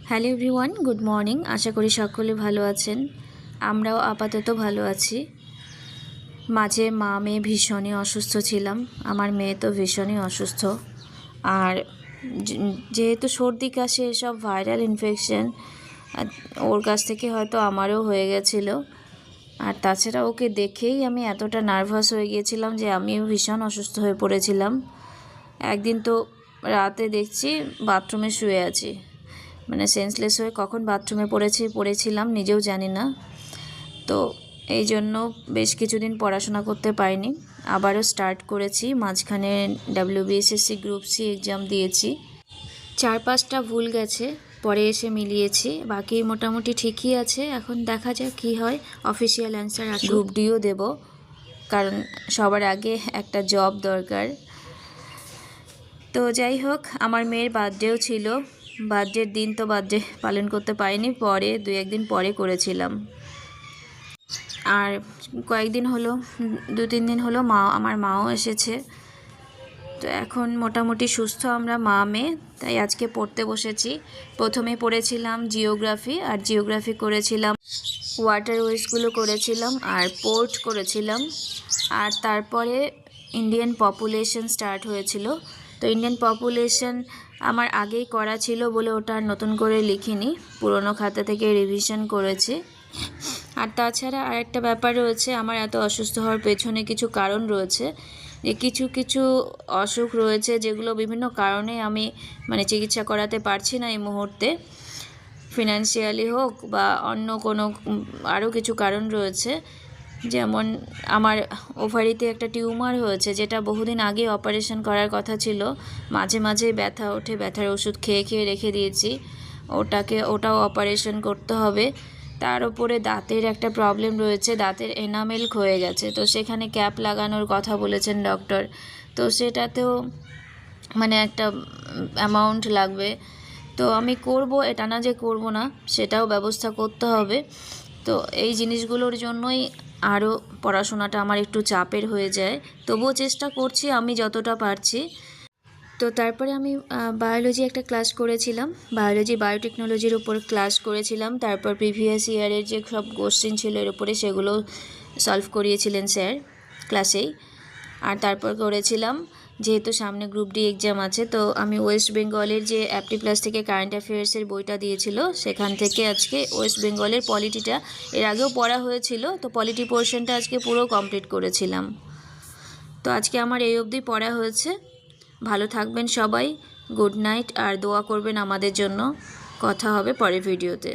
Hello everyone, good morning. আশা করি সকলে ভালো আছেন। আমরাও আপাতত ভালো আছি। মাঝে মা মেয়ে ভীষণই অসুস্থ ছিলাম। আমার মেয়ে তো ভীষণই অসুস্থ। আর যেহেতু সর্দি কাশি এসব ভাইরাল ইনফেকশন, ওর কাছ থেকে হয়তো আমারও হয়ে গেছিলো। আর তাছাড়া ওকে দেখেই আমি এতটা নার্ভাস হয়ে গিয়েছিলাম যে আমিও ভীষণ অসুস্থ হয়ে পড়েছিলাম। একদিন তো রাতে দেখছি বাথরুমে শুয়ে আছি, মানে সেন্সলেস হয়ে কখন বাথরুমে পড়েছিলাম নিজেও জানি না। তো এই জন্য বেশ কিছুদিন পড়াশোনা করতে পারিনি। আবারও স্টার্ট করেছি। মাঝখানে WBSSC গ্রুপ সি এক্সাম দিয়েছি। 4-5টা ভুল গেছে, পরে এসে মিলিয়েছি। বাকি মোটামুটি ঠিকই আছে। এখন দেখা যাক কী হয়। অফিসিয়াল অ্যান্সার গ্রুপ ডিও দেব, কারণ সবার আগে একটা জব দরকার। তো যাই হোক, আমার মেয়ের বার্থডেও ছিল। বার্থডের দিন তো বার্থডে পালন করতে পারিনি, পরে 2-1 দিন পরে করেছিলাম। আর কয়েকদিন হলো, 2-3 দিন হলো আমার মাও এসেছে। তো এখন মোটামুটি সুস্থ আমরা মা মেয়ে, তাই আজকে পড়তে বসেছি। প্রথমে পড়েছিলাম জিওগ্রাফি, আর জিওগ্রাফি করেছিলাম ওয়াটারওয়েজগুলো করেছিলাম, আর পোর্ট করেছিলাম। আর তারপরে ইন্ডিয়ান পপুলেশন স্টার্ট হয়েছিল। তো ইন্ডিয়ান পপুলেশন আমার আগেই করা ছিল বলে ওটা নতুন করে লিখিনি, পুরনো খাতা থেকে রিভিশন করেছি। আর তাছাড়া আরেকটা ব্যাপার রয়েছে, আমার এত অসুস্থ হওয়ার পেছনে কিছু কারণ রয়েছে। যে কিছু অসুখ রয়েছে যেগুলো বিভিন্ন কারণে আমি চিকিৎসা করাতে পারছি না এই মুহূর্তে, ফিনান্সিয়ালি হোক বা অন্য কোনো আরও কিছু কারণ রয়েছে। যেমন আমার ওভারিতে একটা টিউমার হয়েছে, যেটা বহুদিন আগে অপারেশন করার কথা ছিল। মাঝে মাঝে ব্যথা ওঠে, ব্যথার ওষুধ খেয়ে রেখে দিয়েছি। ওটাও অপারেশন করতে হবে। তার উপরে দাঁতের একটা প্রবলেম রয়েছে, দাঁতের এনামেল ক্ষয়ে গেছে। তো সেখানে ক্যাপ লাগানোর কথা বলেছেন ডক্টর। তো সেটাতেও একটা অ্যামাউন্ট লাগবে। তো আমি করব, এটা না যে করব না, সেটাও ব্যবস্থা করতে হবে। তো এই জিনিসগুলোর জন্যই আরও পড়াশোনাটা আমার একটু চাপের হয়ে যায়। তবুও চেষ্টা করছি আমি যতটা পারছি। তো তারপরে আমি বায়োলজি একটা ক্লাস করেছিলাম, বায়োটেকনোলজির উপর ক্লাস করেছিলাম। তারপর প্রিভিয়াস ইয়ারের যে সব কোশ্চেন ছিল এর উপরে, সেগুলো সলভ করিয়েছিলেন স্যার ক্লাসেই। আর তারপর করেছিলাম, যেহেতু সামনে গ্রুপ ডি এক্সাম আছে, তো আমি ওয়েস্ট বেঙ্গলের যে অ্যাপটি প্লাস থেকে কারেন্ট অ্যাফেয়ার্সের বইটা দিয়েছিল, সেখান থেকে আজকে ওয়েস্ট বেঙ্গলের পলিটিটা, এর আগেও পড়া হয়েছিল, তো পলিটি পোর্শনটা আজকে পুরো কমপ্লিট করেছিলাম। তো আজকে আমার এই অবধি পড়া হয়েছে। ভালো থাকবেন সবাই, গুড নাইট, আর দোয়া করবেন আমাদের জন্য। কথা হবে পরের ভিডিওতে।